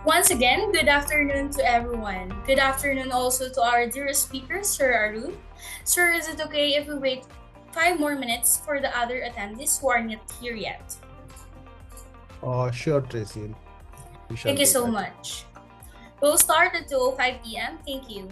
Once again, good afternoon to everyone. Good afternoon also to our dearest speaker, Sir Arun. Sir, is it okay if we wait 5 more minutes for the other attendees who are not here yet? Sure, Tracy. We shall Thank you do so that. much. We'll start at 2:05 p.m. Thank you.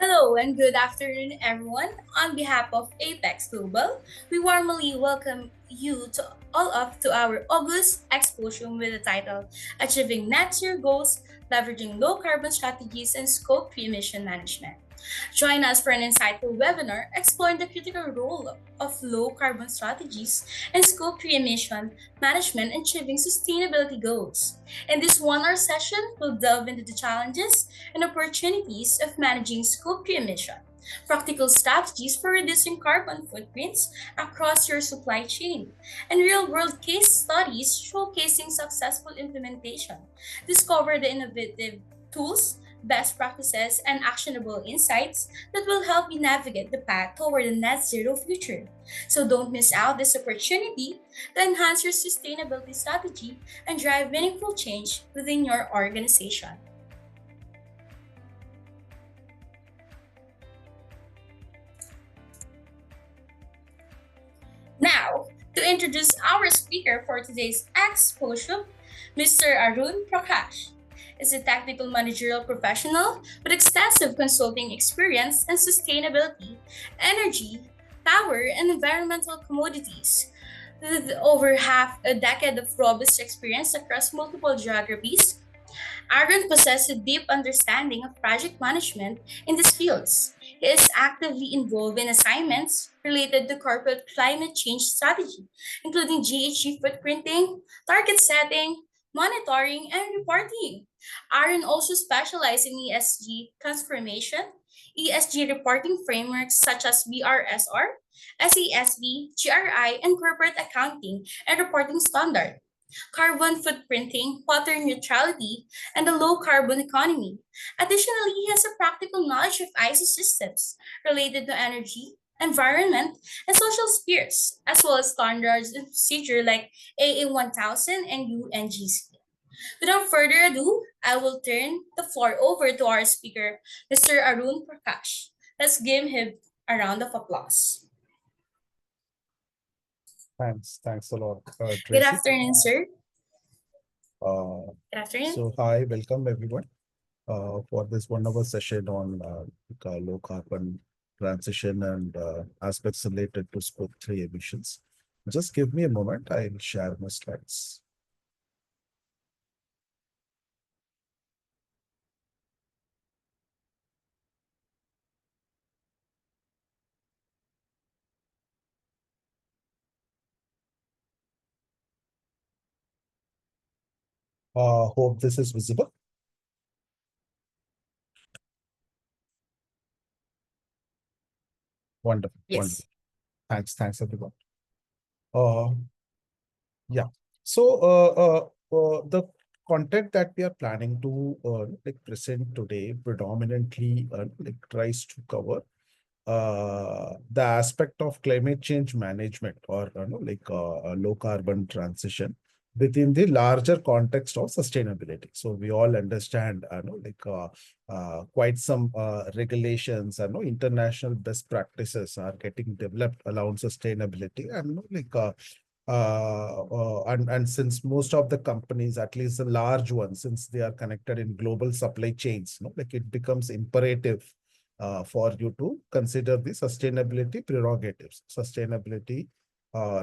Hello and good afternoon, everyone. On behalf of Apex Global, we warmly welcome you to all up to our August Xposium with the title Achieving Net Zero Goals, Leveraging Low Carbon Strategies and Scope 3 Emission Management. Join us for an insightful webinar exploring the critical role of low carbon strategies and scope 3 emission management in achieving sustainability goals. In this 1 hour session, we'll delve into the challenges and opportunities of managing scope 3 emission, practical strategies for reducing carbon footprints across your supply chain, and real world case studies showcasing successful implementation. Discover the innovative tools, best practices, and actionable insights that will help you navigate the path toward a net zero future. So don't miss out this opportunity to enhance your sustainability strategy and drive meaningful change within your organization. Now, to introduce our speaker for today's exposure, Mr. Arun Prakash is a technical managerial professional with extensive consulting experience in sustainability, energy, power, and environmental commodities. With over half a decade of robust experience across multiple geographies, Aaron possesses a deep understanding of project management in these fields. He is actively involved in assignments related to corporate climate change strategy, including GHG footprinting, target setting, monitoring, and reporting. Aaron also specializes in ESG transformation, ESG reporting frameworks such as BRSR, SASB, GRI, and corporate accounting and reporting standard, carbon footprinting, water neutrality, and the low carbon economy. Additionally, he has a practical knowledge of ISO systems related to energy, environment, and social spheres, as well as standards and procedure like AA 1000 and UNGC. Without further ado, I will turn the floor over to our speaker, Mr. Arun Prakash. Let's give him a round of applause. Thanks a lot, Good Tracy. afternoon, sir. Uh, Good afternoon. so hi, welcome everyone for this 1 hour session on low carbon transition and aspects related to Scope 3 emissions. Just give me a moment, I'll share my slides. Hope this is visible. Wonderful, wonderful. Yes. Thanks everyone. Uh, Yeah. So, the content that we are planning to present today predominantly tries to cover the aspect of climate change management or low carbon transition within the larger context of sustainability. So we all understand, quite some regulations and international best practices are getting developed around sustainability and and since most of the companies, at least the large ones, since they are connected in global supply chains, it becomes imperative for you to consider the sustainability prerogatives, sustainability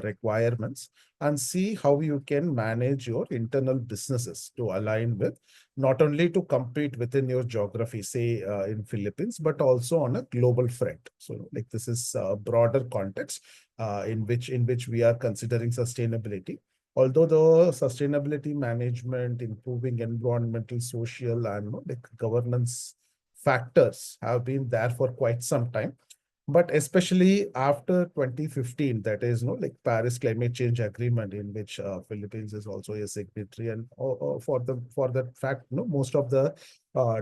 requirements, and see how you can manage your internal businesses to align with not only to compete within your geography, say in Philippines, but also on a global front. So, this is a broader context in which we are considering sustainability. Although the sustainability management, improving environmental, social, and governance factors have been there for quite some time, but especially after 2015, that is Paris Climate Change Agreement, in which Philippines is also a signatory, and for that fact, most of the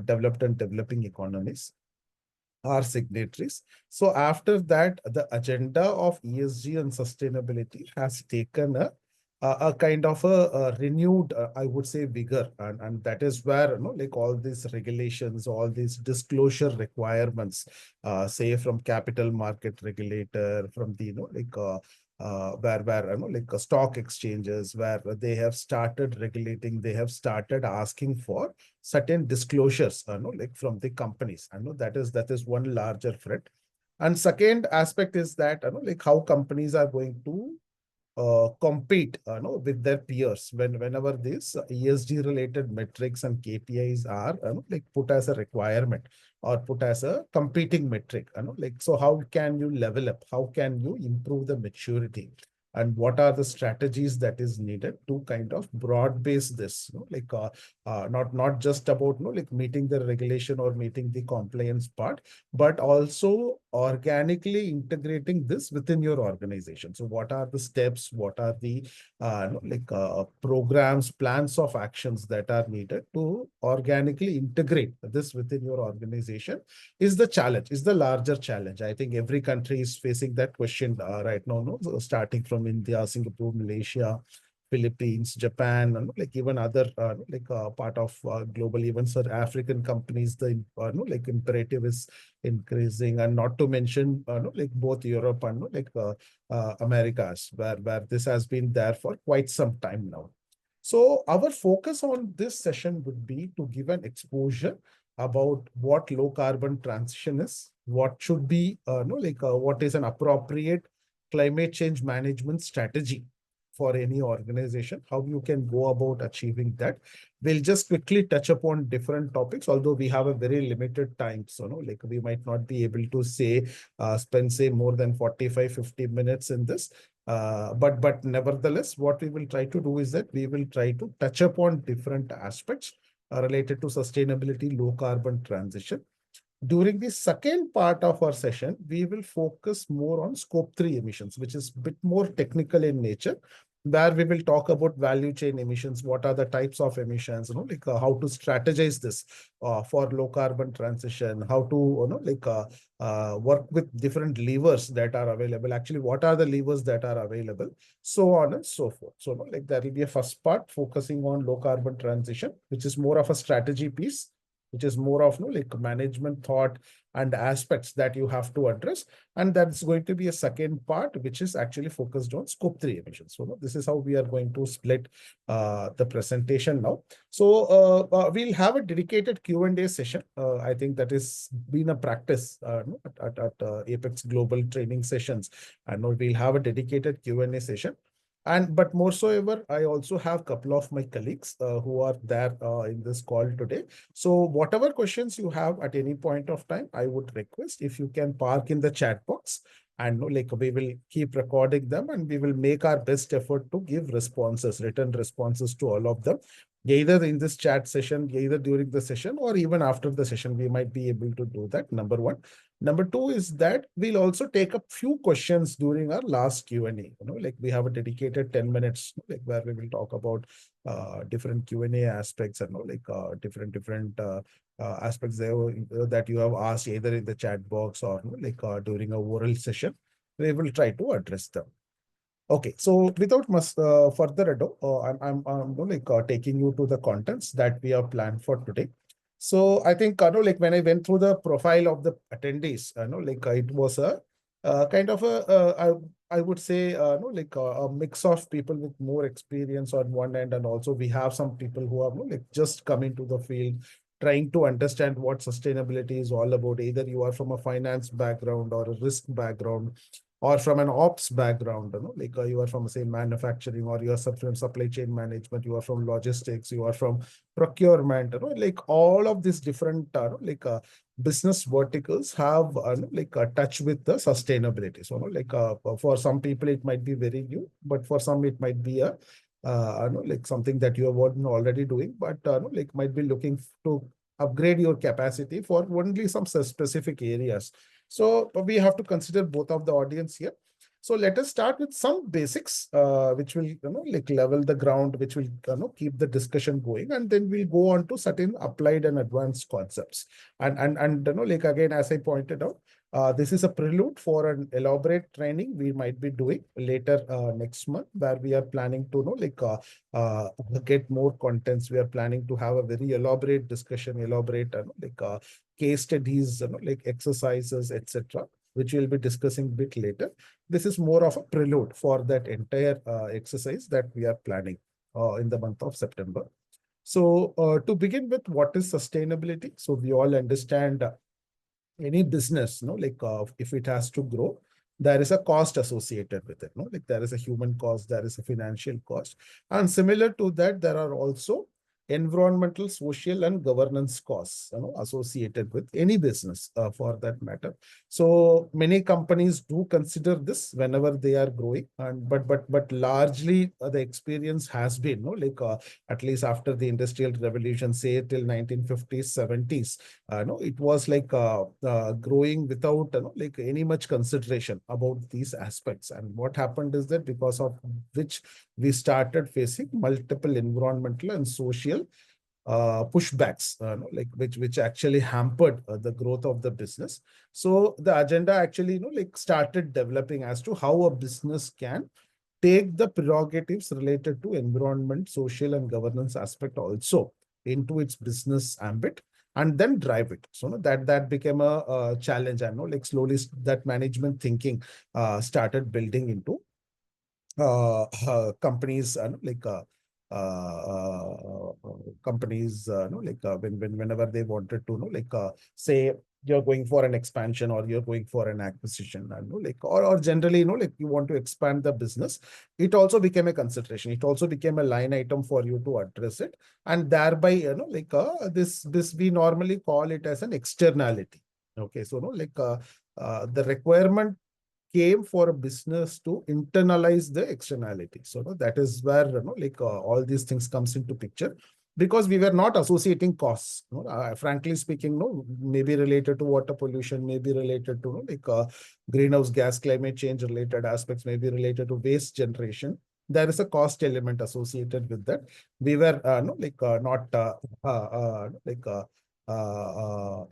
developed and developing economies are signatories. So after that, the agenda of ESG and sustainability has taken a kind of a renewed, I would say, vigor, and that is where all these regulations, all these disclosure requirements, say from capital market regulator, from the where stock exchanges, where they have started regulating, they have started asking for certain disclosures, from the companies. I know that is one larger threat. And second aspect is that, how companies are going to compete, with their peers whenever these ESG related metrics and KPIs are, put as a requirement or put as a competing metric, so how can you level up? How can you improve the maturity? And what are the strategies that is needed to kind of broad base this, not just about meeting the regulation or meeting the compliance part, but also organically integrating this within your organization. So what are the steps? What are the programs, plans of actions that are needed to organically integrate this within your organization is the challenge, is the larger challenge. I think every country is facing that question right now, no? So starting from India, Singapore, Malaysia, Philippines, Japan, and even other part of global events or African companies, the imperative is increasing, and not to mention both Europe and Americas, where this has been there for quite some time now. So our focus on this session would be to give an exposure about what low carbon transition is, what should be, what is an appropriate climate change management strategy for any organization, how you can go about achieving that. We'll just quickly touch upon different topics, although we have a very limited time. So, we might not be able to spend, say, more than 45, 50 minutes in this. But nevertheless, what we will try to do is that we will try to touch upon different aspects related to sustainability, low carbon transition. During the second part of our session, we will focus more on scope 3 emissions, which is a bit more technical in nature. where we will talk about value chain emissions, what are the types of emissions, how to strategize this for low carbon transition, how to, work with different levers that are available. Actually, what are the levers that are available, so on and so forth. So, there will be a first part focusing on low carbon transition, which is more of a strategy piece, which is more of management thought and aspects that you have to address. And that's going to be a second part, which is actually focused on scope 3 emissions. So this is how we are going to split the presentation now. So we'll have a dedicated Q&A session. I think that has been a practice at Apex Global training sessions. And we'll have a dedicated Q&A session. But more so ever, I also have a couple of my colleagues who are there in this call today. So whatever questions you have at any point of time, I would request if you can park in the chat box, and we will keep recording them, and we will make our best effort to give responses, written responses to all of them, either in this chat session, either during the session, or even after the session, we might be able to do that, number one. Number two is that we'll also take up few questions during our last Q&A. We have a dedicated 10 minutes, where we will talk about different Q&A aspects and different aspects there that you have asked either in the chat box or during a oral session. We will try to address them. Okay, so without much further ado, I'm taking you to the contents that we have planned for today. So I think when I went through the profile of the attendees, it was a kind of I would say a mix of people with more experience on one end, and also we have some people who are just coming to the field, trying to understand what sustainability is all about. Either you are from a finance background or a risk background, or from an ops background, you are from, say, manufacturing, or you are from supply chain management, you are from logistics, you are from procurement, all of these different business verticals have a touch with the sustainability. So for some people it might be very new, but for some it might be a something that you have already doing, but might be looking to upgrade your capacity for only some specific areas. So we have to consider both of the audience here. So let us start with some basics, which will level the ground, which will keep the discussion going, and then we'll go on to certain applied and advanced concepts. And again, as I pointed out, this is a prelude for an elaborate training we might be doing later next month, where we are planning to get more contents. We are planning to have a very elaborate discussion, elaborate case studies, exercises, etc., which we'll be discussing a bit later. This is more of a prelude for that entire exercise that we are planning in the month of September. So to begin with, what is sustainability? So we all understand any business, if it has to grow, there is a cost associated with it. There is a human cost, there is a financial cost. And similar to that, there are also environmental, social, and governance costs associated with any business for that matter. So many companies do consider this whenever they are growing, and but largely the experience has been at least after the industrial revolution, say till 1950s, 70s, it was growing without any much consideration about these aspects. And what happened is that because of which we started facing multiple environmental and social pushbacks, which actually hampered the growth of the business. So the agenda actually started developing as to how a business can take the prerogatives related to environment, social, and governance aspect also into its business ambit, and then drive it. So that became a challenge. I know slowly that management thinking started building into companies, companies, whenever they wanted to say you're going for an expansion or you're going for an acquisition, or generally you want to expand the business, it also became a consideration. It also became a line item for you to address it, and thereby this we normally call it as an externality. Okay, so the requirement came for a business to internalize the externality. So that is where all these things comes into picture, because we were not associating costs. Frankly speaking, maybe related to water pollution, maybe related to greenhouse gas, climate change related aspects, maybe related to waste generation. there is a cost element associated with that. We were no, like not like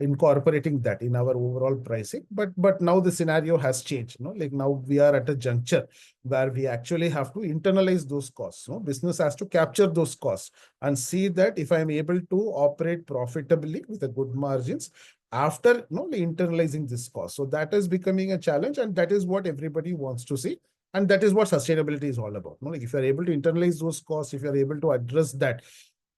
incorporating that in our overall pricing, but now the scenario has changed. Like now we are at a juncture where we actually have to internalize those costs. Business has to capture those costs and see that if I'm able to operate profitably with a good margins after internalizing this cost. So that is becoming a challenge, and that is what everybody wants to see. And that is what sustainability is all about. Like if you're able to internalize those costs, if you're able to address that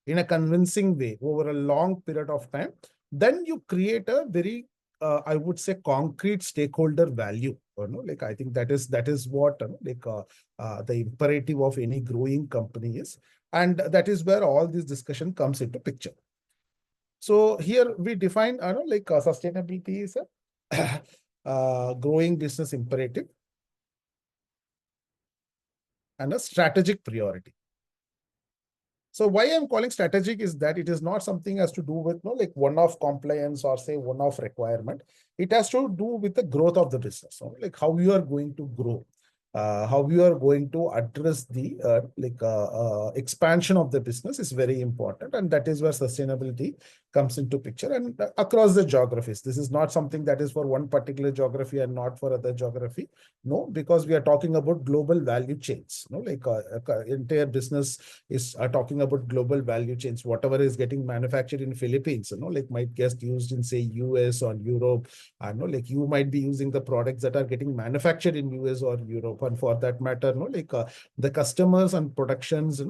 in a convincing way over a long period of time, then you create a very, I would say, concrete stakeholder value. Like I think that is what the imperative of any growing company is, and that is where all this discussion comes into picture. So here we define, like sustainability is a growing business imperative and a strategic priority. So why I'm calling strategic is that it is not something has to do with like one-off compliance or say one-off requirement. It has to do with the growth of the business, like how you are going to grow, how you are going to address the expansion of the business is very important, and that is where sustainability comes into picture. And across the geographies, this is not something that is for one particular geography and not for other geography. No, because we are talking about global value chains. Like entire business is talking about global value chains. Whatever is getting manufactured in Philippines, like might get used in say US or Europe. I know, like you might be using the products that are getting manufactured in US or Europe, and for that matter, like the customers and productions,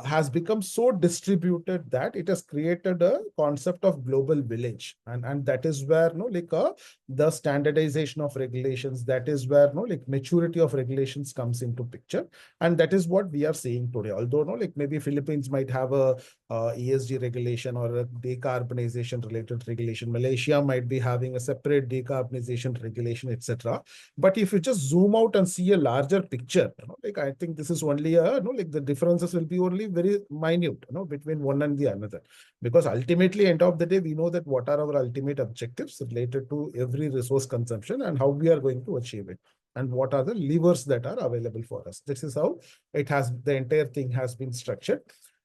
has become so distributed that it has created a concept of global village, and that is where the standardization of regulations, that is where like maturity of regulations comes into picture, and that is what we are seeing today. Although like maybe Philippines might have a ESG regulation or a decarbonization related regulation, Malaysia might be having a separate decarbonization regulation, etc. But if you just zoom out and see a larger picture, like I think this is only a like the differences will be only very minute between one and the another, because ultimately end of the day we know that what are our ultimate objectives related to every resource consumption and how we are going to achieve it, and what are the levers that are available for us. This is how the entire thing has been structured.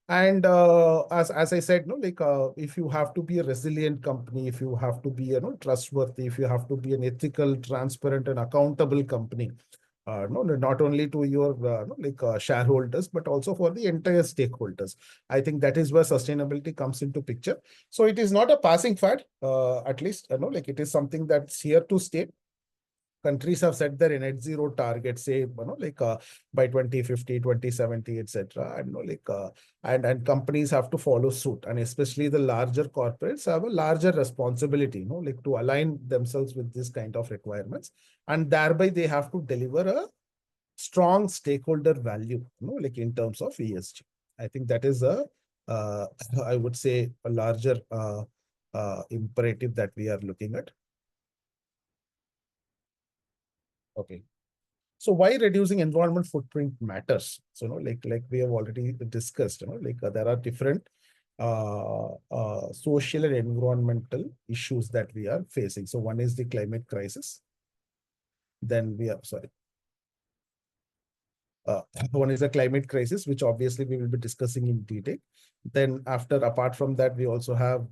And as I said, like if you have to be a resilient company, if you have to be trustworthy, if you have to be an ethical, transparent, and accountable company, no, not only to your shareholders, but also for the entire stakeholders. I think that is where sustainability comes into picture. So it is not a passing fad, at least, like it is something that's here to stay. Countries have set their net zero targets, say, like by 2050, 2070, etc. And like and companies have to follow suit, and especially the larger corporates have a larger responsibility, like to align themselves with this kind of requirements, and thereby they have to deliver a strong stakeholder value, like in terms of ESG. I think that is a I would say a larger imperative that we are looking at. Okay. So why reducing environment footprint matters? So, like we have already discussed, like there are different social and environmental issues that we are facing. So one is the climate crisis. Then we are, sorry. One is the climate crisis, which obviously we will be discussing in detail. Then apart from that, we also have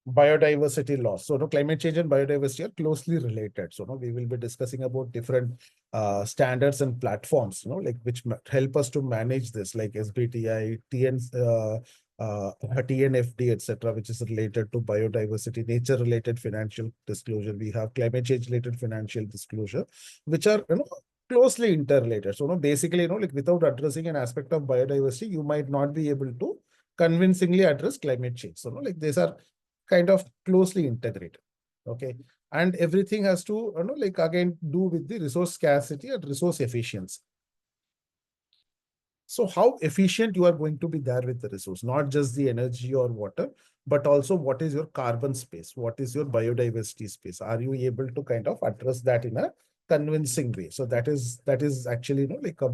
biodiversity loss. So climate change and biodiversity are closely related. So we will be discussing about different standards and platforms, like which help us to manage this, like SBTI, TNFD, etc., which is related to biodiversity, nature-related financial disclosure. We have climate change-related financial disclosure, which are closely interrelated. So basically, like without addressing an aspect of biodiversity, you might not be able to convincingly address climate change. So like these are kind of closely integrated. Okay. And everything has to, like again, do with the resource scarcity and resource efficiency. So how efficient you are going to be there with the resource, not just the energy or water, but also what is your carbon space? What is your biodiversity space? Are you able to kind of address that in a convincing way. So that is actually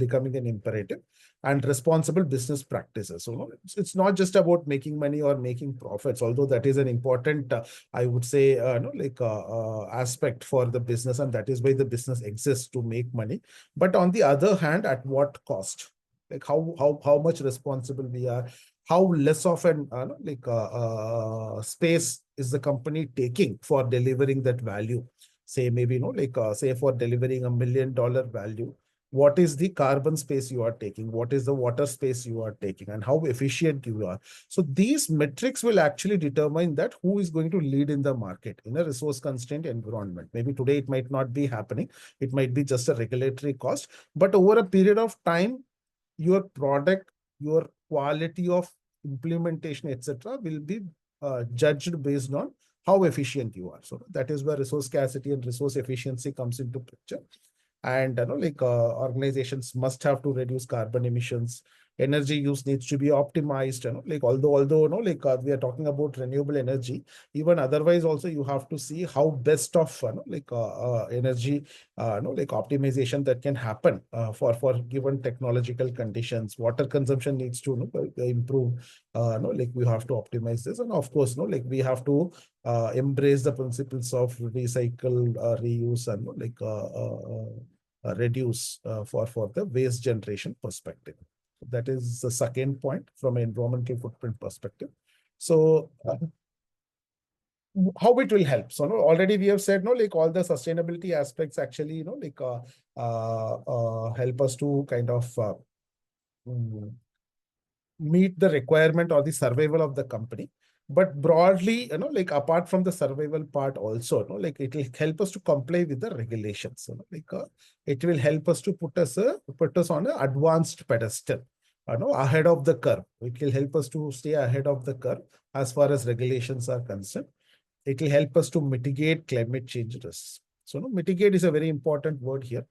becoming an imperative. And responsible business practices. So it's not just about making money or making profits, although that is an important, I would say, aspect for the business, and that is why the business exists, to make money. But on the other hand, at what cost? Like how much responsible we are, how less of an space is the company taking for delivering that value. Say maybe say for delivering $1 million value, what is the carbon space you are taking, what is the water space you are taking, and how efficient you are. So these metrics will actually determine that who is going to lead in the market in a resource constrained environment. Maybe today it might not be happening, it might be just a regulatory cost, but over a period of time, your product, your quality of implementation, etc., will be judged based on how efficient you are. So that is where resource scarcity and resource efficiency comes into picture. And organizations must have to reduce carbon emissions. Energy use needs to be optimized. Although we are talking about renewable energy, even otherwise also you have to see how best of energy optimization that can happen for given technological conditions. Water consumption needs to improve. We have to optimize this, and of course we have to embrace the principles of recycle, reuse, and reduce for the waste generation perspective. That is the second point from an environmental footprint perspective. So how it will help? So already we have said all the sustainability aspects actually help us to kind of mm, meet the requirement or the survival of the company. But broadly, apart from the survival part also, it will help us to comply with the regulations. It will help us to put us on an advanced pedestal, ahead of the curve. It will help us to stay ahead of the curve as far as regulations are concerned. It will help us to mitigate climate change risks. So mitigate is a very important word here.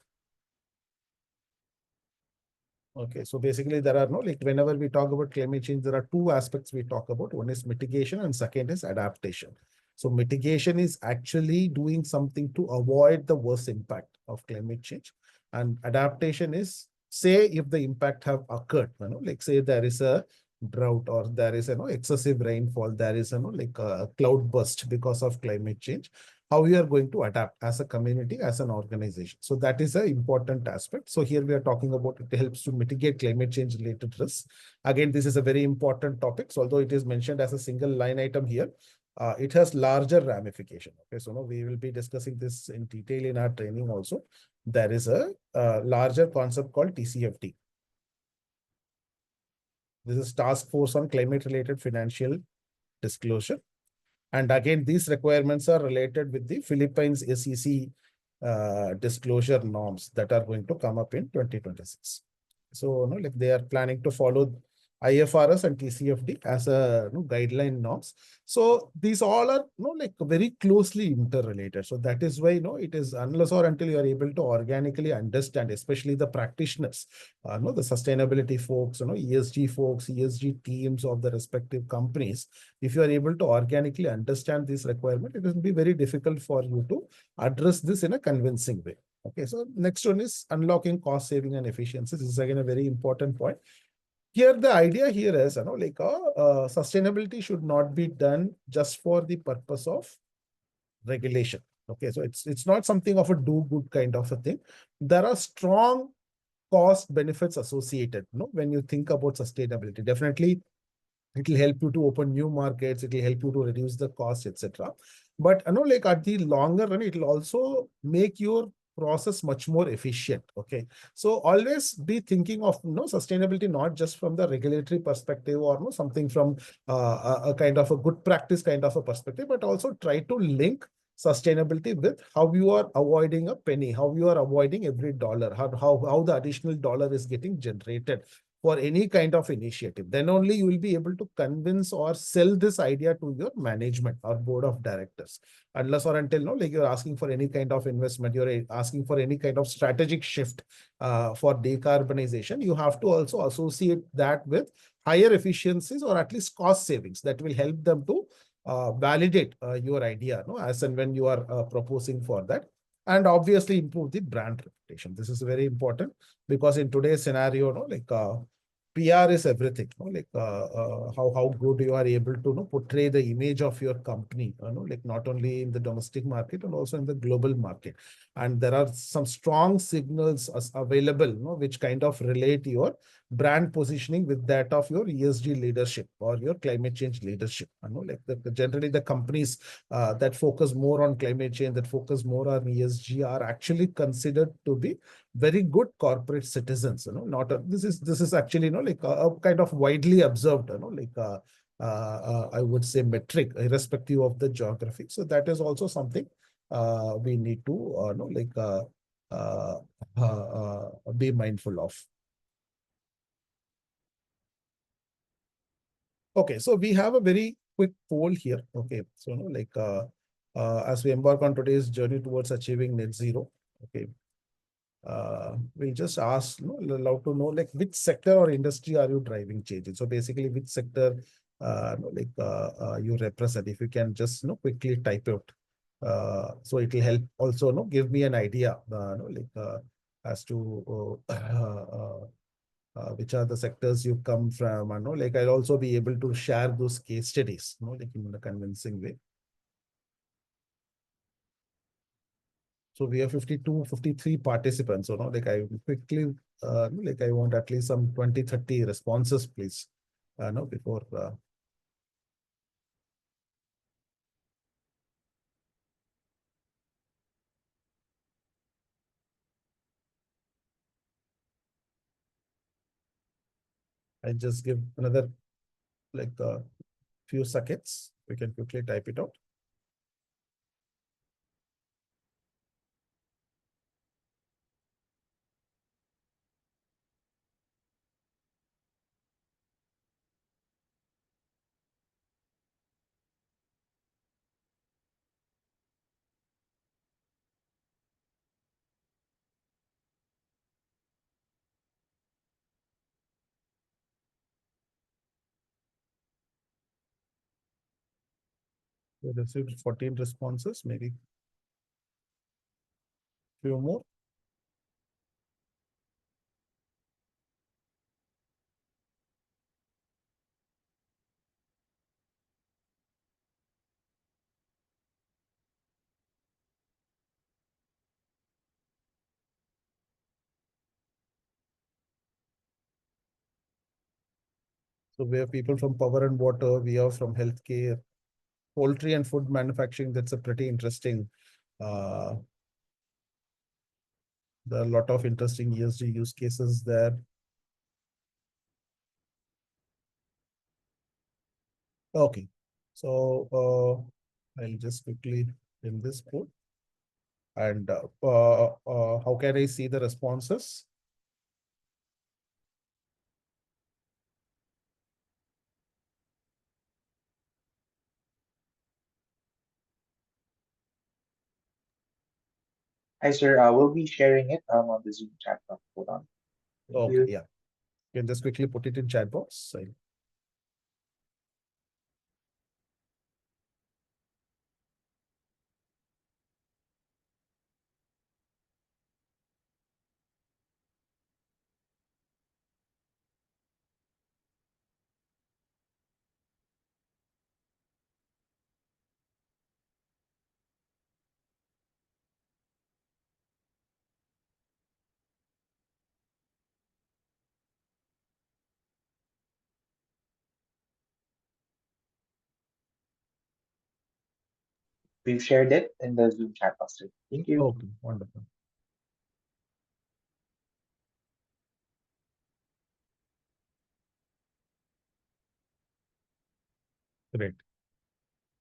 Okay, so basically there are whenever we talk about climate change, there are two aspects we talk about. One is mitigation and second is adaptation. So mitigation is actually doing something to avoid the worst impact of climate change. And adaptation is, say if the impact have occurred, like say there is a drought or there is excessive rainfall, there is a cloud burst because of climate change, how we are going to adapt as a community, as an organization. So that is an important aspect. So here we are talking about it helps to mitigate climate change related risks. Again, this is a very important topic. So although it is mentioned as a single line item here, it has larger ramification. Okay, so now we will be discussing this in detail in our training also. There is a larger concept called TCFD. This is Task Force on Climate Related Financial Disclosure. And again, these requirements are related with the Philippines SEC disclosure norms that are going to come up in 2026. So, they are planning to follow IFRS and TCFD as a guideline norms. So these all are very closely interrelated. So that is why it is unless or until you are able to organically understand, especially the practitioners, the sustainability folks, ESG folks, ESG teams of the respective companies. If you are able to organically understand this requirement, it will be very difficult for you to address this in a convincing way. Okay, so next one is unlocking cost saving and efficiency. This is again a very important point. Here, the idea here is, sustainability should not be done just for the purpose of regulation. Okay, so it's not something of a do good kind of a thing. There are strong cost benefits associated, when you think about sustainability. Definitely, it will help you to open new markets. It will help you to reduce the cost, etc. But at the longer run, it will also make your process much more efficient. Okay, so always be thinking of sustainability not just from the regulatory perspective or something from a kind of a good practice kind of a perspective, but also try to link sustainability with how you are avoiding a penny, how you are avoiding every dollar, how the additional dollar is getting generated for any kind of initiative. Then only you will be able to convince or sell this idea to your management or board of directors. Unless or until you're asking for any kind of investment, you're asking for any kind of strategic shift for decarbonization, you have to also associate that with higher efficiencies or at least cost savings that will help them to validate your idea as and when you are proposing for that. and obviously improve the brand reputation. This is very important because in today's scenario, PR is everything. How good you are able to portray the image of your company. Not only in the domestic market and also in the global market. And there are some strong signals available, which kind of relate your brand positioning with that of your ESG leadership or your climate change leadership. Generally the companies that focus more on climate change, that focus more on ESG, are actually considered to be very good corporate citizens. Not this is actually a kind of widely observed, I would say metric, irrespective of the geography. So that is also something we need to uh, be mindful of. Okay, so we have a very quick poll here. Okay, so as we embark on today's journey towards achieving net zero, okay, we'll just ask, allow to know like which sector or industry are you driving change in? So basically, which sector, you represent? If you can just quickly type out, so it will help also give me an idea, as to which are the sectors you come from, and I'll also be able to share those case studies, in a convincing way. So we have 52, 53 participants. So I quickly, I want at least some 20, 30 responses, please. No, before I just give another few seconds. We can quickly type it out. We received 14 responses, maybe few more. So we have people from power and water, we have from healthcare, poultry and food manufacturing. That's a pretty interesting. Uh, there are a lot of interesting ESG use cases there. Okay, so I'll just quickly in this code and how can I see the responses? Hi, sir. We'll be sharing it on the Zoom chat box. Hold on. Thank Okay, you. yeah, you can just quickly put it in chat box. We've shared it in the Zoom chat box, sir. Thank you. Okay, wonderful. Great.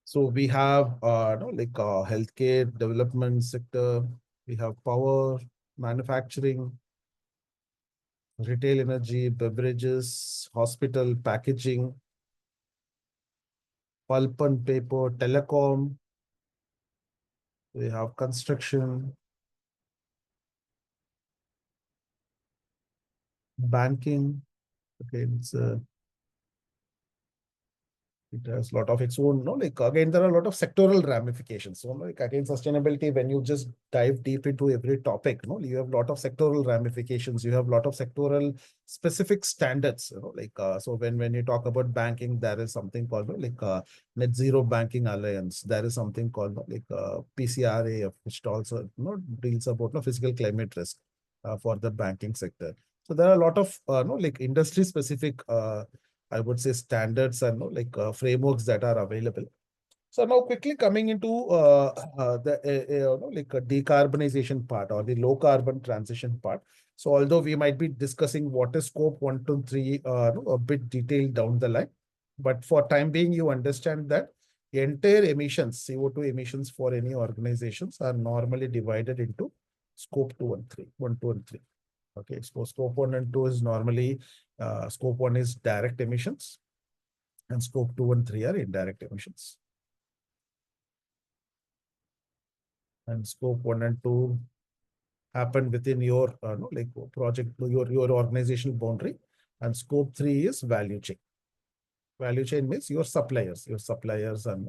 So we have no, healthcare development sector, we have power, manufacturing, retail energy, beverages, hospital, packaging, pulp and paper, telecom, we have construction, banking. Okay, it has a lot of its own, like again, there are a lot of sectoral ramifications. So like again, sustainability, when you just dive deep into every topic, you have a lot of sectoral ramifications. You have a lot of sectoral specific standards, like so when you talk about banking, there is something called like Net Zero Banking Alliance. There is something called like PCRA, which also deals about physical climate risk for the banking sector. So there are a lot of like industry specific I would say standards and like frameworks that are available. So now quickly coming into the like a decarbonization part or the low carbon transition part. So although we might be discussing what is scope 1 to 3 a bit detailed down the line, but for time being, you understand that entire emissions, CO2 emissions for any organizations are normally divided into scope 2 and 3, 1, 2, and 3. Okay, so scope 1 and 2 is normally scope 1 is direct emissions and scope 2 and 3 are indirect emissions. And scope 1 and 2 happen within your like project, your organizational boundary. And scope 3 is value chain. Value chain means your suppliers and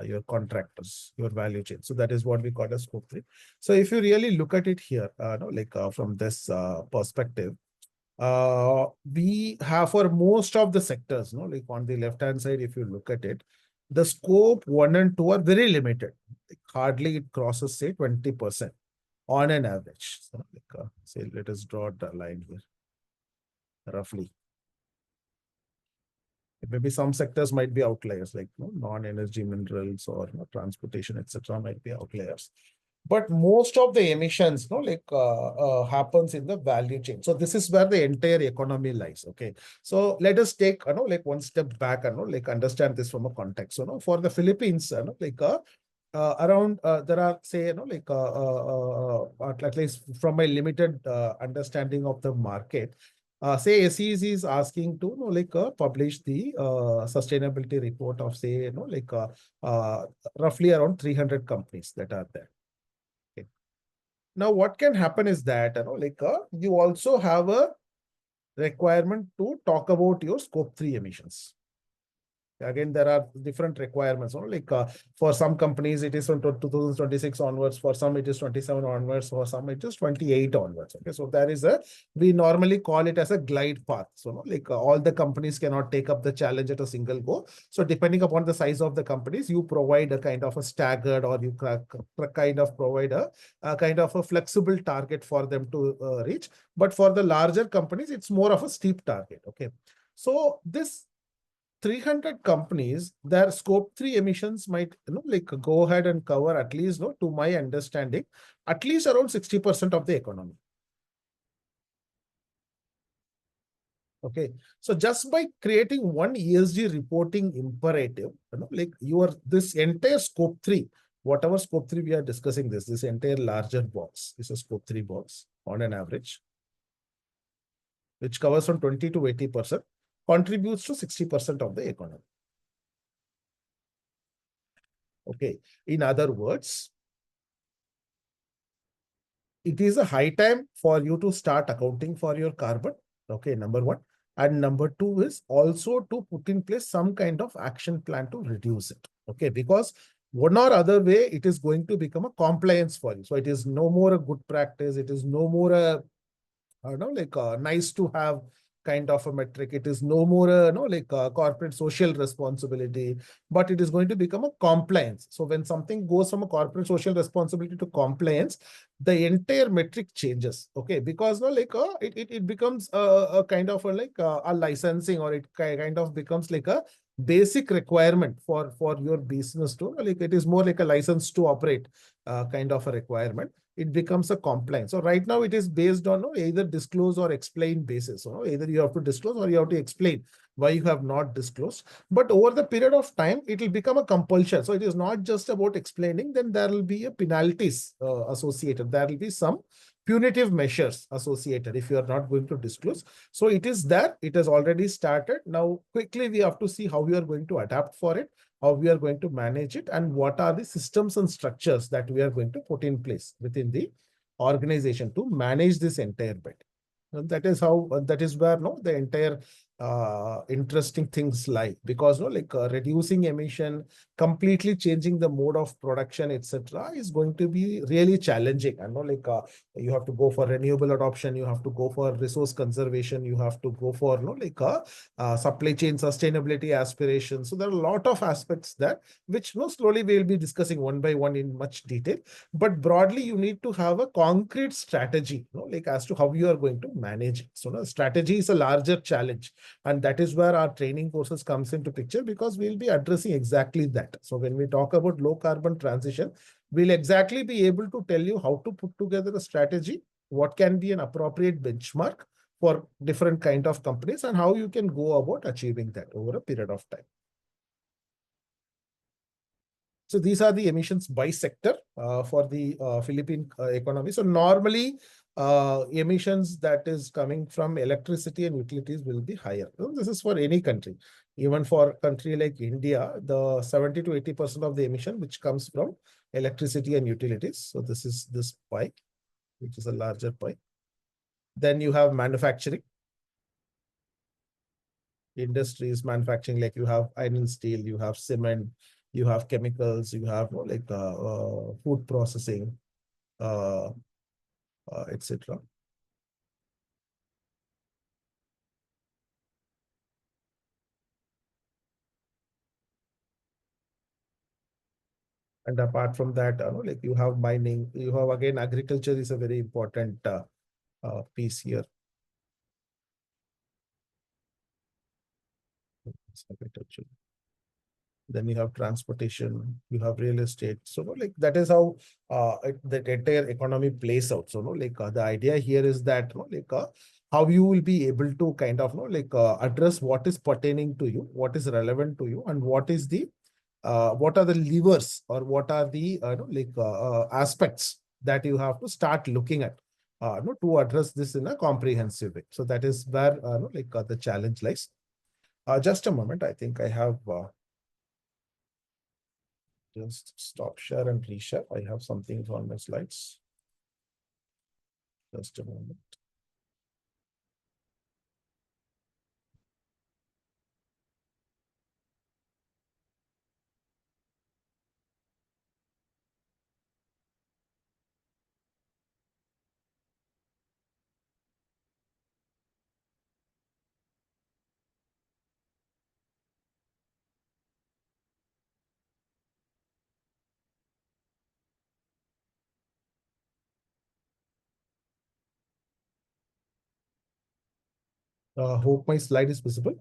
your contractors, your value chain. So that is what we call as scope 3. So if you really look at it here, like from this perspective, we have for most of the sectors, like on the left hand side, if you look at it, the scope 1 and 2 are very limited. Like hardly it crosses, say, 20% on an average. So like, say, let us draw the line here, roughly. Maybe some sectors might be outliers, like non-energy minerals or transportation, etc., might be outliers. But most of the emissions, like happens in the value chain. So this is where the entire economy lies. Okay, so let us take like one step back and like understand this from a context. So for the Philippines, like around there are, say, like at least from my limited understanding of the market, say SEC is asking to like publish the sustainability report of, say, like roughly around 300 companies that are there. Okay. Now what can happen is that like you also have a requirement to talk about your scope 3 emissions. Again, there are different requirements. Like for some companies, it is from 2026 onwards. For some, it is 27 onwards. For some, it is 28 onwards. Okay, so there is we normally call it as a glide path. So like all the companies cannot take up the challenge at a single go. So depending upon the size of the companies, you provide a kind of a staggered, or you kind of provide a kind of a flexible target for them to reach. But for the larger companies, it's more of a steep target. Okay, so this 300 companies, their scope 3 emissions might like go ahead and cover, at least to my understanding, at least around 60% of the economy. Okay, so just by creating one ESG reporting imperative, like this entire scope 3, whatever scope 3 we are discussing, this entire larger box is a scope 3 box on an average, which covers from 20 to 80%, contributes to 60% of the economy. Okay, in other words, it is a high time for you to start accounting for your carbon. Okay, number one. And number two is also to put in place some kind of action plan to reduce it. Okay, because one or other way, it is going to become a compliance for you. So it is no more a good practice. It is no more a like nice to have kind of a metric. It is no more like corporate social responsibility, but it is going to become a compliance. So when something goes from a corporate social responsibility to compliance, the entire metric changes. Okay, because like it becomes a kind of like a licensing, or it kind of becomes like a basic requirement for your business to, like, it is more like a license to operate kind of a requirement. It becomes a compliance. So right now it is based on either disclose or explain basis. So either you have to disclose or you have to explain why you have not disclosed. But over the period of time, it will become a compulsion. So it is not just about explaining. Then there will be a penalties associated. There will be some punitive measures associated if you are not going to disclose. So it is there. It has already started. Now quickly we have to see how we are going to adapt for it, how we are going to manage it, and what are the systems and structures that we are going to put in place within the organization to manage this entire bit. And that is how, that is where the entire interesting things lie, because reducing emission, completely changing the mode of production, etc., is going to be really challenging. And you have to go for renewable adoption, you have to go for resource conservation, you have to go for supply chain sustainability aspirations. So there are a lot of aspects there, which slowly we will be discussing one by one in much detail. But broadly, you need to have a concrete strategy, as to how you are going to manage it. So strategy is a larger challenge, and that is where our training courses comes into picture, because we'll be addressing exactly that. So when we talk about low carbon transition, we'll exactly be able to tell you how to put together a strategy, what can be an appropriate benchmark for different kind of companies, and how you can go about achieving that over a period of time. So these are the emissions by sector for the Philippine economy. So normally, emissions that is coming from electricity and utilities will be higher. So this is for any country. Even for a country like India, the 70 to 80% of the emission which comes from electricity and utilities. So this is this pie, which is a larger pie. Then you have manufacturing. Industries, manufacturing, like you have iron and steel, you have cement, you have chemicals, you have food processing, etc. And apart from that, you have mining, you have again agriculture is a very important piece here. Agriculture. Then you have transportation, you have real estate. So that is how the entire economy plays out. So the idea here is that how you will be able to kind of address what is pertaining to you, what is relevant to you, and what is the what are the levers, or what are the aspects that you have to start looking at to address this in a comprehensive way. So that is where the challenge lies. Just a moment, I think I have just stop share and reshare. I have something on my slides. Just a moment. Hope my slide is visible.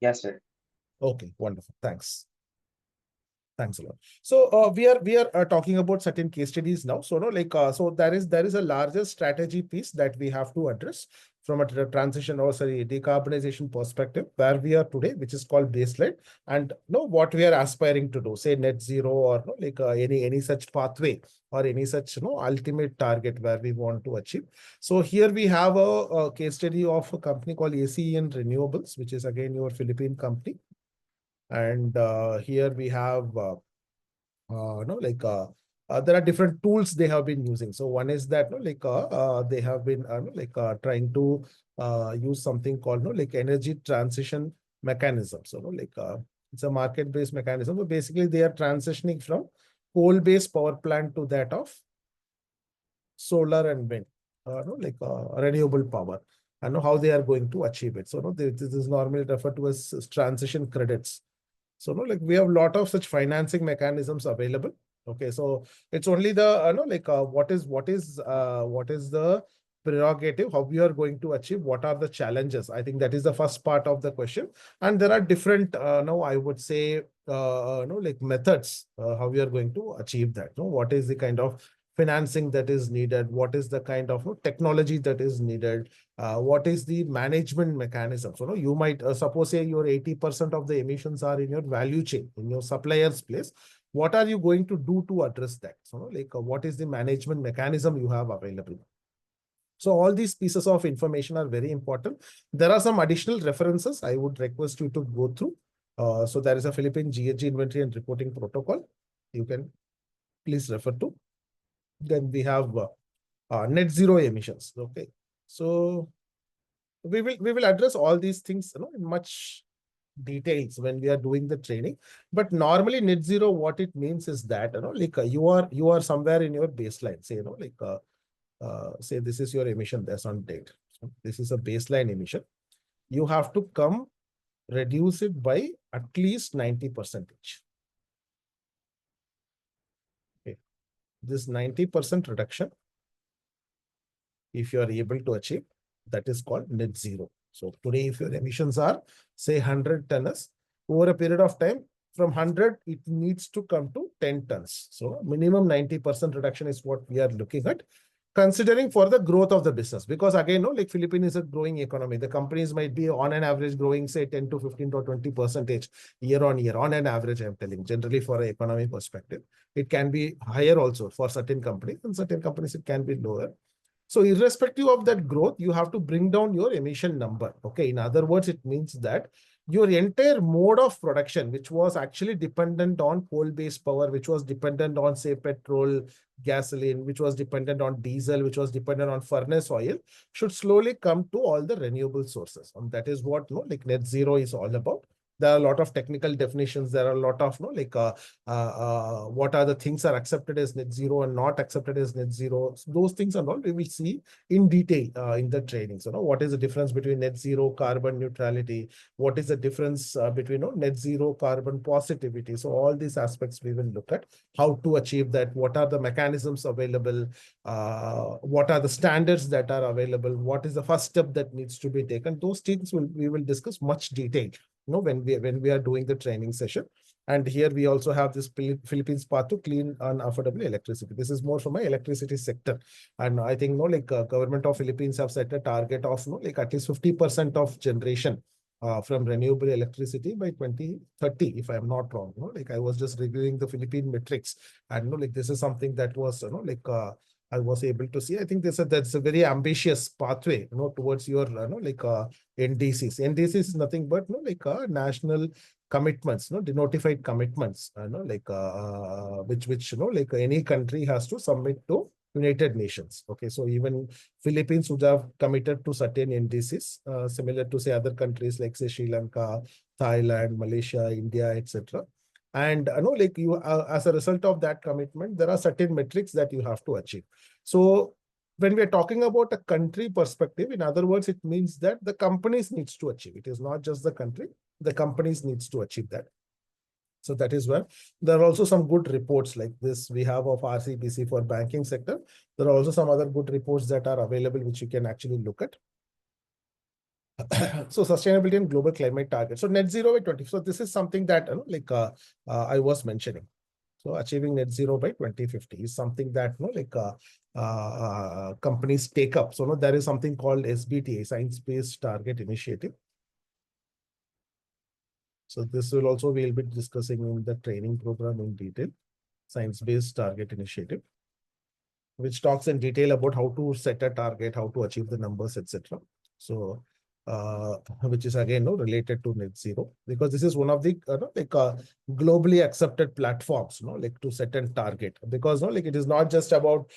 Yes, sir. Okay, wonderful. Thanks. Thanks a lot. So we are talking about certain case studies now. So so there is a larger strategy piece that we have to address from a transition, or sorry, decarbonization perspective, where we are today, which is called baseline, and what we are aspiring to do, say net zero, or any such pathway, or any such ultimate target where we want to achieve. So here we have a case study of a company called ACEN Renewables, which is again your Philippine company. And here we have there are different tools they have been using. So one is that they have been trying to use something called energy transition mechanism. So it's a market-based mechanism. So basically they are transitioning from coal-based power plant to that of solar and wind, renewable power. I know how they are going to achieve it. So this is normally referred to as transition credits. So we have a lot of such financing mechanisms available. Okay, so it's only the what is the prerogative, how we are going to achieve, what are the challenges. I think that is the first part of the question. And there are different I would say methods how we are going to achieve that. What is the kind of financing that is needed, what is the kind of technology that is needed, what is the management mechanism. So you might suppose say your 80% of the emissions are in your value chain, in your supplier's place. What are you going to do to address that? So what is the management mechanism you have available? So all these pieces of information are very important. There are some additional references I would request you to go through. So there is a Philippine GHG inventory and reporting protocol. You can please refer to. Then we have net zero emissions. Okay, so we will address all these things, in much details when we are doing the training. But normally net zero, what it means is that, like you are somewhere in your baseline. Say, say this is your emission that's on date. So this is a baseline emission. You have to come reduce it by at least 90%. Okay. This 90% reduction, if you are able to achieve, that is called net zero. So today, if your emissions are, say, 100 tons, over a period of time, from 100, it needs to come to 10 tons. So minimum 90% reduction is what we are looking at, considering for the growth of the business. Because again, like Philippines is a growing economy. The companies might be on an average growing, say, 10 to 15 to 20% year on year. On an average, I'm telling, generally for an economy perspective. It can be higher also for certain companies, and certain companies it can be lower. So irrespective of that growth, you have to bring down your emission number. Okay. In other words, it means that your entire mode of production, which was actually dependent on coal-based power, which was dependent on, say, petrol, gasoline, which was dependent on diesel, which was dependent on furnace oil, should slowly come to all the renewable sources. And that is what, like net zero is all about. There are a lot of technical definitions. There are a lot of, like, what are the things are accepted as net zero and not accepted as net zero. So those things and all we will see in detail in the training. So, what is the difference between net zero, carbon neutrality? What is the difference between net zero, carbon positivity? So all these aspects we will look at. How to achieve that? What are the mechanisms available? What are the standards that are available? What is the first step that needs to be taken? Those things we will discuss much detail, when we are doing the training session. And here we also have this Philippines path to clean and affordable electricity. This is more from my electricity sector. And I think, like government of Philippines have set a target of, like at least 50% of generation from renewable electricity by 2030, if I'm not wrong. Like I was just reviewing the Philippine metrics, and like this is something that was, like I was able to see. I think that's a very ambitious pathway, towards your, like NDCs. NDCs is nothing but, like national commitments, denotified commitments, like which like any country has to submit to United Nations. Okay, so even Philippines would have committed to certain NDCs, similar to, say, other countries like, say, Sri Lanka, Thailand, Malaysia, India, etc. And like you, as a result of that commitment, there are certain metrics that you have to achieve. So when we are talking about a country perspective, in other words, it means that the companies needs to achieve. It is not just the country, the companies needs to achieve that. So that is where there are also some good reports like this we have of RCBC for banking sector. There are also some other good reports that are available, which you can actually look at. So sustainability and global climate target. So net zero by 20. So this is something that like I was mentioning. So achieving net zero by 2050 is something that like companies take up. So there is something called SBTA, Science Based Target Initiative. So this will also we'll be discussing in the training program in detail. Science Based Target Initiative, which talks in detail about how to set a target, how to achieve the numbers, etc. So which is again related to net zero, because this is one of the like globally accepted platforms, like to set a target, because like it is not just about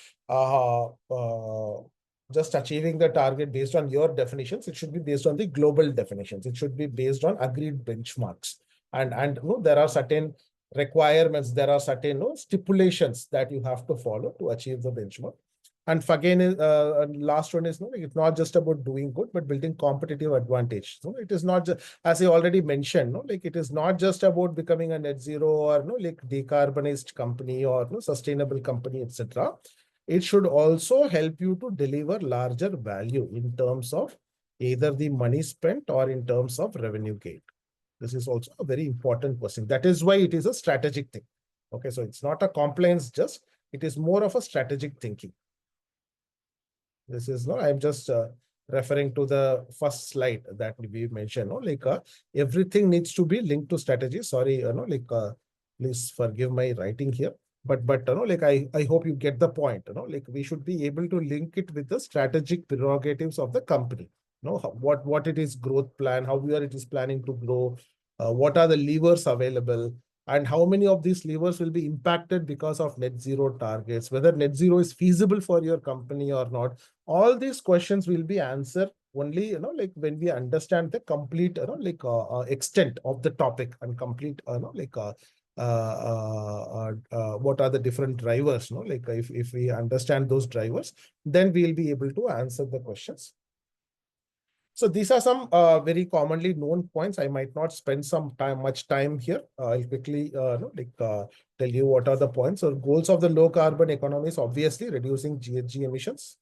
just achieving the target based on your definitions. It should be based on the global definitions. It should be based on agreed benchmarks, and there are certain requirements, there are certain stipulations that you have to follow to achieve the benchmark. And again, last one is it's not just about doing good, but building competitive advantage. So it is not just, as I already mentioned, like it is not just about becoming a net zero or like decarbonized company or sustainable company, etc. It should also help you to deliver larger value in terms of either the money spent or in terms of revenue gain. This is also a very important question. That is why it is a strategic thing. Okay, so it's not a compliance just, it is more of a strategic thinking. This is I'm just referring to the first slide that we mentioned. Like everything needs to be linked to strategy. Sorry, like please forgive my writing here. But like I hope you get the point. Like we should be able to link it with the strategic prerogatives of the company. What it is growth plan, how it is planning to grow, what are the levers available, and how many of these levers will be impacted because of net zero targets, whether net zero is feasible for your company or not. All these questions will be answered only, like when we understand the complete, extent of the topic and complete, what are the different drivers, like if we understand those drivers, then we'll be able to answer the questions. So these are some very commonly known points. I might not spend much time here. I'll quickly tell you what are the points. So goals of the low carbon economy is obviously reducing GHG emissions.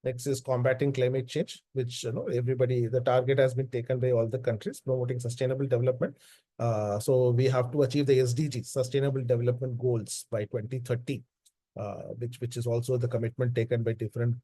Next is combating climate change, which everybody, the target has been taken by all the countries, promoting sustainable development. So we have to achieve the SDGs, Sustainable Development Goals, by 2030. Which is also the commitment taken by different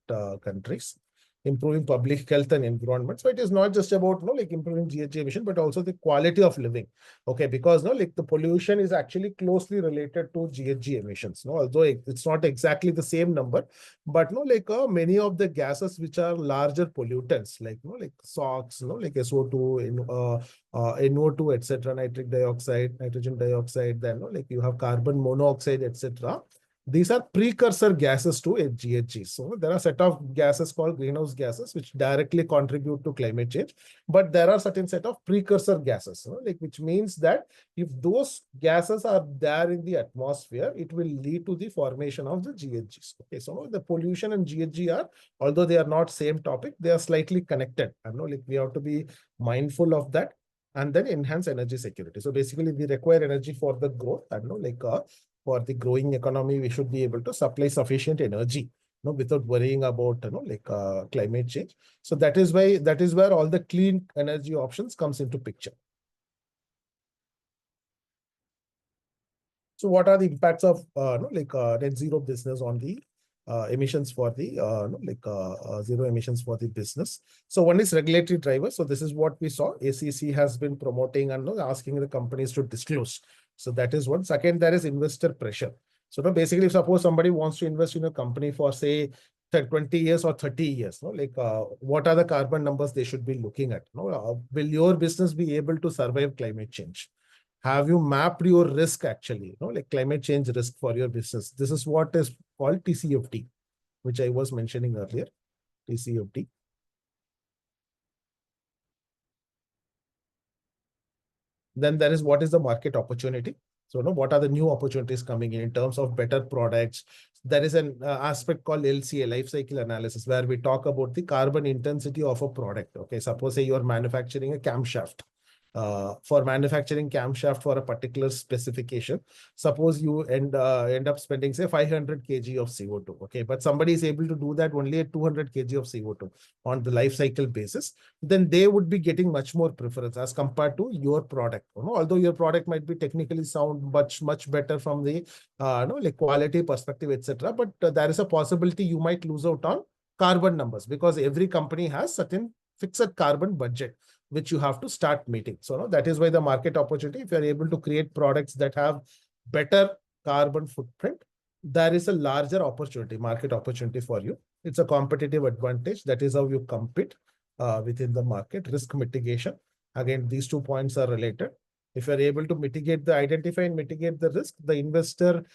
countries. Improving public health and environment. So it is not just about like improving GHG emission, but also the quality of living. Okay, because like the pollution is actually closely related to GHG emissions. Although it's not exactly the same number, but like many of the gases which are larger pollutants, like like SOx, like SO2, NO2, etc., nitric dioxide, nitrogen dioxide, then like you have carbon monoxide, etc. These are precursor gases to GHG. So there are a set of gases called greenhouse gases which directly contribute to climate change, but there are certain set of precursor gases, like which means that if those gases are there in the atmosphere, it will lead to the formation of the GHGs. Okay, so the pollution and GHG are, although they are not same topic, they are slightly connected. I know, like we have to be mindful of that. And then enhance energy security. So basically, we require energy for the growth. I know, like for the growing economy, we should be able to supply sufficient energy, without worrying about, like climate change. So that is where all the clean energy options comes into picture. So what are the impacts of net zero business on the emissions for the zero emissions for the business? So one is regulatory drivers. So this is what we saw. ACC has been promoting and asking the companies to disclose. So that is one. Second, there is investor pressure. So basically, suppose somebody wants to invest in a company for say 20 years or 30 years, what are the carbon numbers they should be looking at? Will your business be able to survive climate change? Have you mapped your risk actually, like climate change risk for your business? This is what is called TCFD, which I was mentioning earlier, TCFD. Then there is what is the market opportunity. So, what are the new opportunities coming in terms of better products? There is an aspect called LCA, life cycle analysis, where we talk about the carbon intensity of a product. Okay, suppose say you are manufacturing a camshaft. For manufacturing camshaft for a particular specification, suppose you end up spending say 500 kg of CO2. Okay, but somebody is able to do that only at 200 kg of CO2 on the life cycle basis, then they would be getting much more preference as compared to your product. Although your product might be technically sound much better from the like quality perspective, etc. But there is a possibility you might lose out on carbon numbers because every company has certain fixed carbon budget which you have to start meeting. So that is why the market opportunity, if you are able to create products that have better carbon footprint, there is a larger opportunity, market opportunity for you. It's a competitive advantage. That is how you compete within the market. Risk mitigation. Again, these 2 points are related. If you're able to identify and mitigate the risk, the investor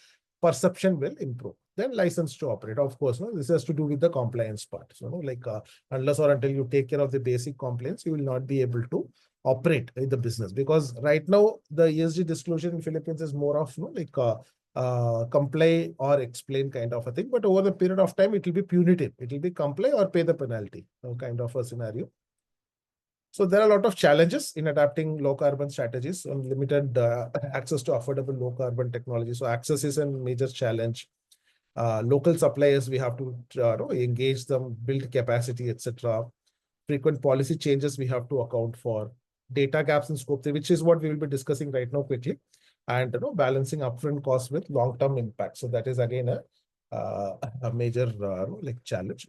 perception will improve. Then license to operate. Of course, this has to do with the compliance part. So, like unless or until you take care of the basic compliance, you will not be able to operate in the business. Because right now, the ESG disclosure in Philippines is more of like comply or explain kind of a thing. But over the period of time, it will be punitive. It will be comply or pay the penalty, kind of a scenario. So there are a lot of challenges in adapting low carbon strategies and limited access to affordable low carbon technology. So access is a major challenge. Local suppliers, we have to engage them, build capacity, etc. Frequent policy changes we have to account for. Data gaps in scope 3, which is what we will be discussing right now quickly. And balancing upfront costs with long-term impact. So that is again a major like challenge.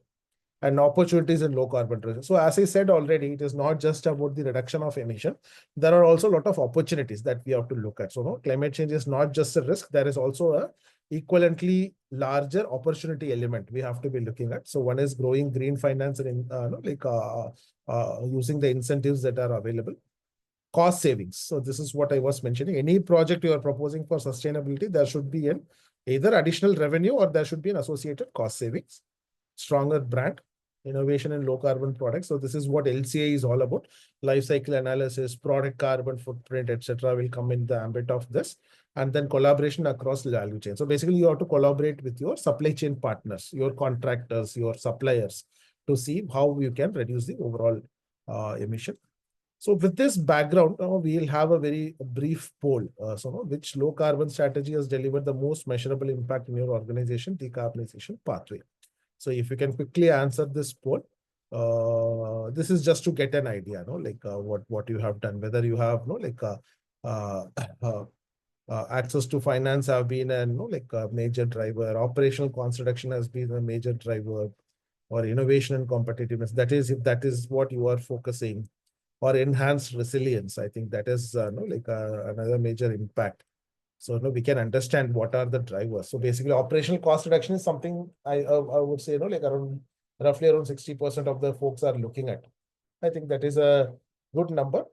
And opportunities in low carbon reduction. So as I said already, it is not just about the reduction of emission. There are also a lot of opportunities that we have to look at. So climate change is not just a risk. There is also a equivalently larger opportunity element we have to be looking at. So one is growing green finance and using the incentives that are available. Cost savings. So this is what I was mentioning. Any project you are proposing for sustainability, there should be an either additional revenue or there should be an associated cost savings, stronger brand, innovation in low carbon products. So this is what LCA is all about. Life cycle analysis, product carbon footprint, etc. will come in the ambit of this. And then collaboration across the value chain. So basically you have to collaborate with your supply chain partners, your contractors, your suppliers to see how you can reduce the overall emission. So with this background, we'll have a very brief poll. Which low carbon strategy has delivered the most measurable impact in your organization decarbonization pathway? So if you can quickly answer this poll, this is just to get an idea, what you have done, whether you have uh, uh, access to finance have been a major driver, operational cost reduction has been a major driver, or innovation and competitiveness. That is, if that is what you are focusing, or enhanced resilience. I think that is another major impact. So we can understand what are the drivers. So basically, operational cost reduction is something I would say roughly around 60% of the folks are looking at. I think that is a good number.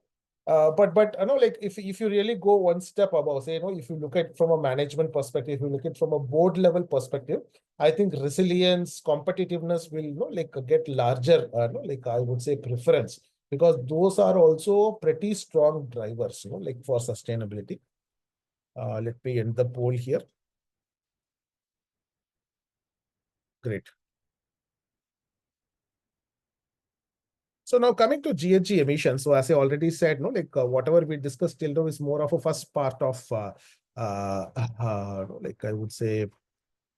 But if you really go one step above, say if you look at from a management perspective, if you look at from a board level perspective, I think resilience, competitiveness will get larger. I would say preference, because those are also pretty strong drivers, for sustainability. Let me end the poll here. Great. So now coming to GHG emissions. So as I already said, whatever we discussed till now is more of a first part of, I would say,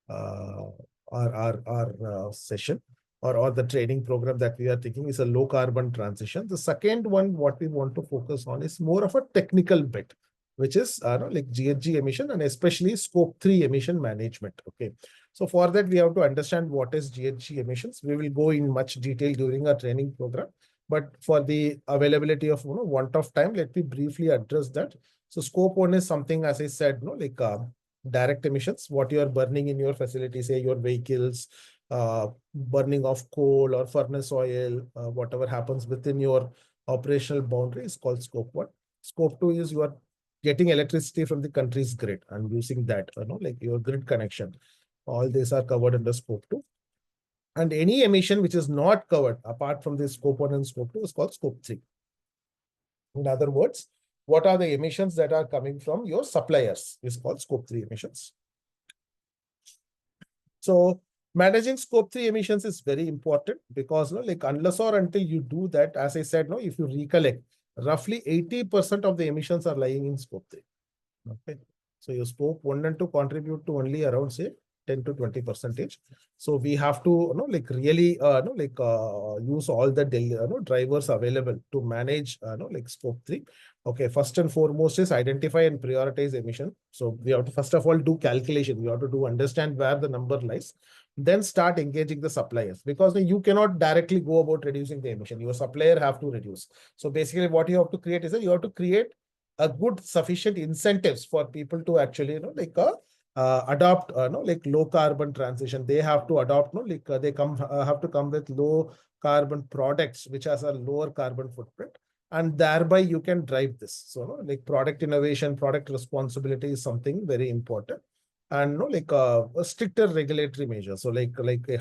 uh, our session, or the training program that we are taking is a low carbon transition. The second one, what we want to focus on is more of a technical bit, which is GHG emission and especially scope 3 emission management. Okay. So for that, we have to understand what is GHG emissions. We will go in much detail during our training program. But for the availability of want of time, let me briefly address that. So scope 1 is something, as I said, direct emissions, what you are burning in your facility, say your vehicles, burning of coal or furnace oil, whatever happens within your operational boundary is called scope 1. Scope 2 is you are getting electricity from the country's grid and using that, your grid connection. All these are covered under scope 2. And any emission which is not covered apart from the scope 1 and scope 2 is called scope 3. In other words, what are the emissions that are coming from your suppliers is called scope 3 emissions. So managing scope 3 emissions is very important, because unless or until you do that, as I said, if you recollect, roughly 80% of the emissions are lying in scope 3. Okay. So your scope 1 and 2 contribute to only around, say, 10 to 20%. So we have to really use all the drivers available to manage scope 3. Okay, first and foremost is identify and prioritize emission. So we have to first of all do calculation. We have to understand where the number lies. Then start engaging the suppliers, because you cannot directly go about reducing the emission. Your supplier have to reduce. So basically what you have to create is that you have to create a good sufficient incentives for people to actually adopt low carbon transition. They have to adopt they have to come with low carbon products which has a lower carbon footprint, and thereby you can drive this. So product innovation, product responsibility is something very important. And a stricter regulatory measure. So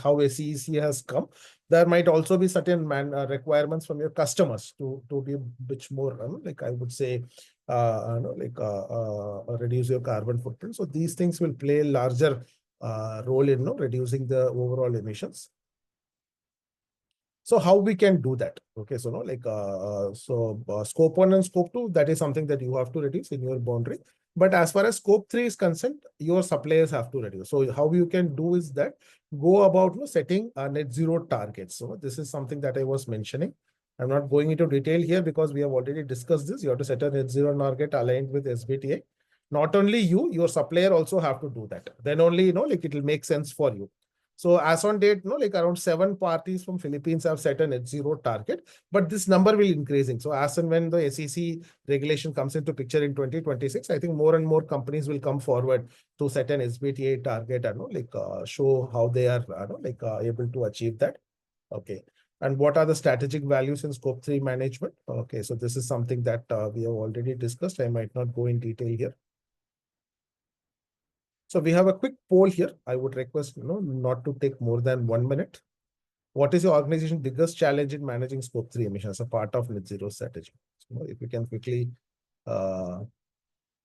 how SEC has come, there might also be certain requirements from your customers to be bit more I would say reduce your carbon footprint. So these things will play a larger role in reducing the overall emissions. So how we can do that? Okay, so scope 1 and scope 2, that is something that you have to reduce in your boundary. But as far as scope 3 is concerned, your suppliers have to reduce. So how you can do is that go about setting net zero targets. So this is something that I was mentioning. I'm not going into detail here because we have already discussed this. You have to set a net zero target aligned with SBTA. Not only you, your supplier also have to do that. Then only it will make sense for you. So as on date, around 7 parties from Philippines have set a net zero target, but this number will increasing. So as and when the SEC regulation comes into picture in 2026, I think more and more companies will come forward to set an SBTA target and show how they are able to achieve that. Okay. And what are the strategic values in scope 3 management? Okay, so this is something that we have already discussed. I might not go in detail here. So we have a quick poll here. I would request not to take more than 1 minute. What is your organization's biggest challenge in managing scope 3 emissions as a part of net zero strategy? So if you can quickly uh,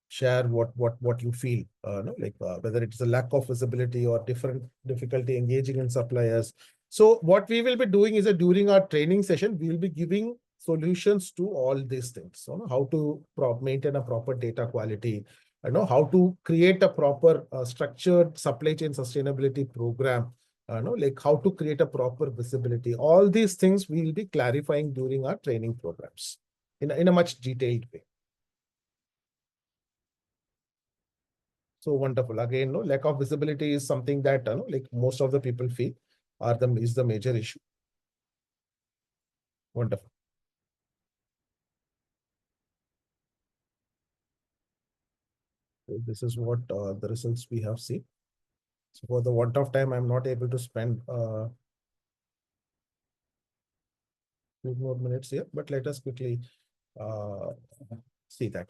share what you feel, whether it's a lack of visibility or different difficulty engaging in suppliers. So what we will be doing is that during our training session, we will be giving solutions to all these things. So how to maintain a proper data quality, how to create a proper structured supply chain sustainability program, like how to create a proper visibility. All these things we will be clarifying during our training programs in a much detailed way. So wonderful. Again, no, lack of visibility is something that like most of the people feel is the major issue. Wonderful. So this is what the results we have seen. So for the want of time, I'm not able to spend few more minutes here, but let us quickly uh, see that.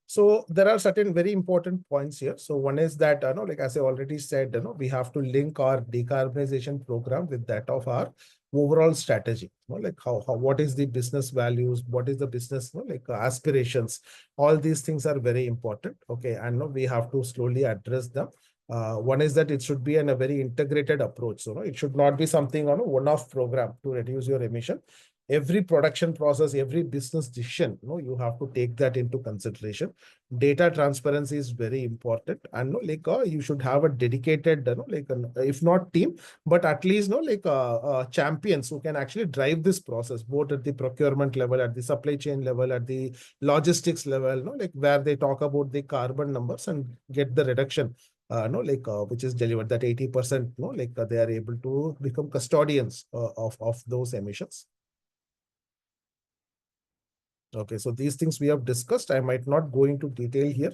So there are certain very important points here. So one is that, like as I already said, we have to link our decarbonization program with that of our overall strategy. Like what is the business values, what is the business, like aspirations. All these things are very important. Okay, and we have to slowly address them. One is that it should be a very integrated approach. So it should not be something on a one-off program to reduce your emission. Every production process, every business decision, you have to take that into consideration. Data transparency is very important, and you should have a dedicated, if not team, but at least champions who can actually drive this process, both at the procurement level, at the supply chain level, at the logistics level, like where they talk about the carbon numbers and get the reduction. Which is delivered, that 80%, they are able to become custodians of those emissions. Okay, so these things we have discussed. I might not go into detail here.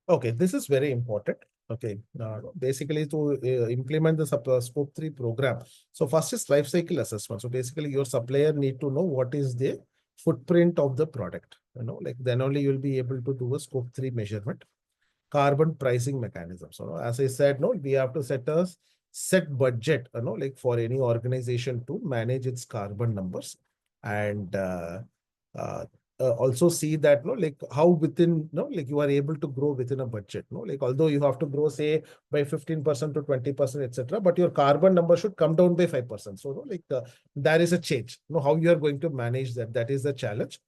Okay, this is very important. Okay, basically to implement the scope 3 program. So first is life cycle assessment. So basically your supplier need to know what is the footprint of the product. Like then only you'll be able to do a scope 3 measurement. Carbon pricing mechanism. So as I said, we have to set budget, like for any organization to manage its carbon numbers, and uh, also see that, like how within, like you are able to grow within a budget, like although you have to grow, say, by 15% to 20%, etc., but your carbon number should come down by 5%. So, there is a change. How you are going to manage that? That is the challenge.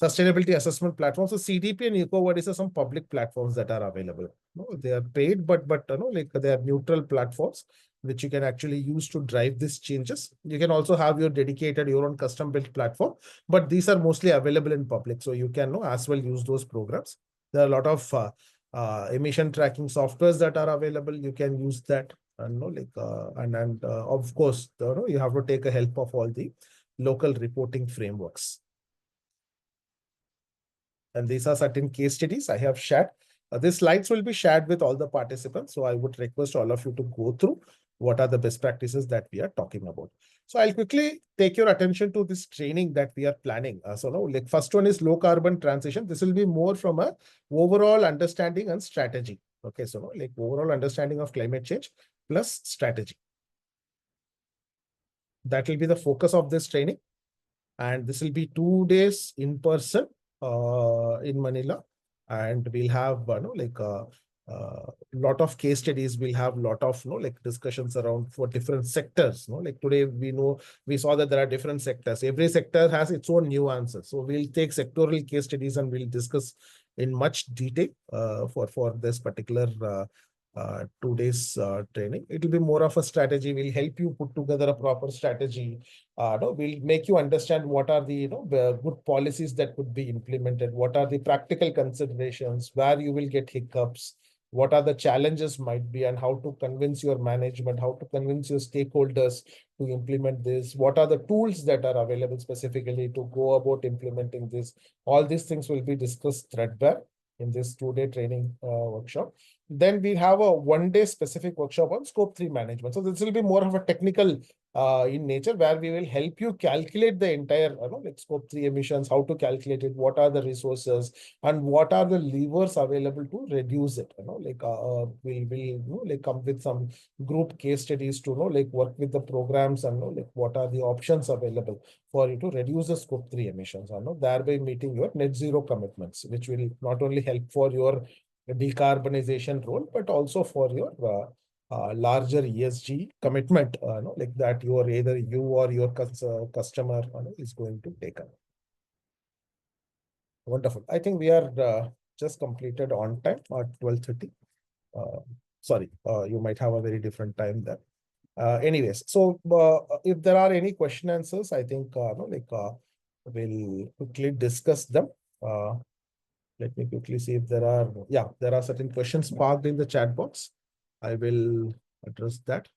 Sustainability assessment platforms. So CDP and EcoVadis are some public platforms that are available. They are paid, but like they are neutral platforms which you can actually use to drive these changes. You can also have your own custom built platform, but these are mostly available in public, so you can as well use those programs. There are a lot of emission tracking softwares that are available. You can use that, and of course, you have to take a help of all the local reporting frameworks. And these are certain case studies I have shared. These slides will be shared with all the participants. So I would request all of you to go through what are the best practices that we are talking about. So I'll quickly take your attention to this training that we are planning. So now, like first one is low carbon transition. This will be more from a overall understanding and strategy. Okay, so now, like overall understanding of climate change plus strategy. That will be the focus of this training. And this will be 2 days in person in Manila, and we'll have lot of case studies. We'll have lot of like discussions around for different sectors. Like today we saw that there are different sectors. Every sector has its own nuances. So we'll take sectoral case studies and we'll discuss in much detail for this particular 2 days training. It will be more of a strategy. We'll help you put together a proper strategy. We'll make you understand what are the good policies that could be implemented, what are the practical considerations, where you will get hiccups, what are the challenges might be, and how to convince your management, how to convince your stakeholders to implement this, what are the tools that are available specifically to go about implementing this. All these things will be discussed threadbare in this 2-day training workshop. Then we have a 1-day specific workshop on scope 3 management. So this will be more of a technical in nature, where we will help you calculate the entire like scope 3 emissions, how to calculate it, what are the resources, and what are the levers available to reduce it. We'll like come with some group case studies to like work with the programs, and like what are the options available for you to reduce the scope 3 emissions, thereby meeting your net zero commitments, which will not only help for your decarbonization role, but also for your larger ESG commitment, like that you, or either you or your customer is going to take up. Wonderful. I think we are just completed on time at 12:30. Sorry, you might have a very different time there. Anyways, so if there are any question answers, I think we'll quickly discuss them. Let me quickly see if there are, yeah, there are certain questions parked in the chat box. I will address that.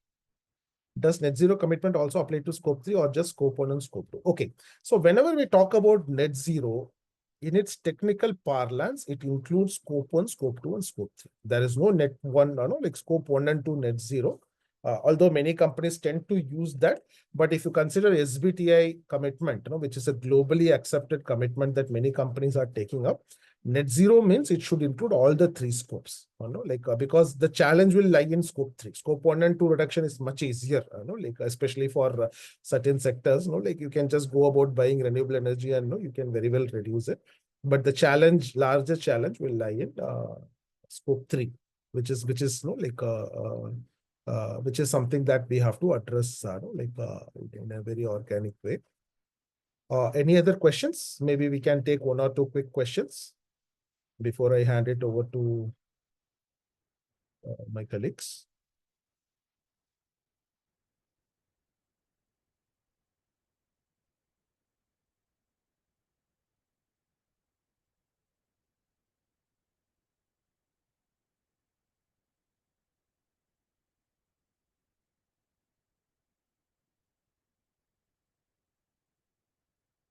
Does net zero commitment also apply to scope 3 or just scope 1 and scope 2? Okay. So whenever we talk about net zero, in its technical parlance, it includes scope 1, scope 2, and scope 3. There is no net 1, like scope 1 and 2 net zero. Although many companies tend to use that, but if you consider SBTI commitment, which is a globally accepted commitment that many companies are taking up, net zero means it should include all the 3 scopes, because the challenge will lie in scope 3. Scope 1 and 2 reduction is much easier, like especially for certain sectors, like you can just go about buying renewable energy and you can very well reduce it. But the challenge, larger challenge will lie in scope 3, which is which is something that we have to address in a very organic way. Any other questions? Maybe we can take 1 or 2 quick questions before I hand it over to my colleagues.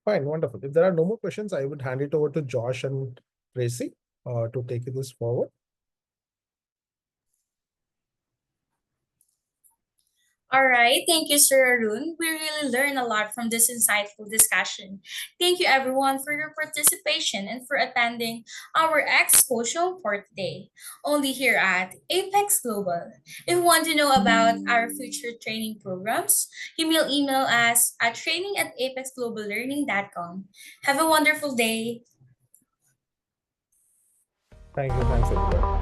Fine, wonderful. If there are no more questions, I would hand it over to Josh and Tracy to take this forward. All right, thank you, Sir Arun. We really learned a lot from this insightful discussion. Thank you, everyone, for your participation and for attending our Xposium for today, only here at Apex Global. If you want to know about our future training programs, you may email us at training@apexgloballearning.com. Have a wonderful day. Thank you. Thanks, everyone.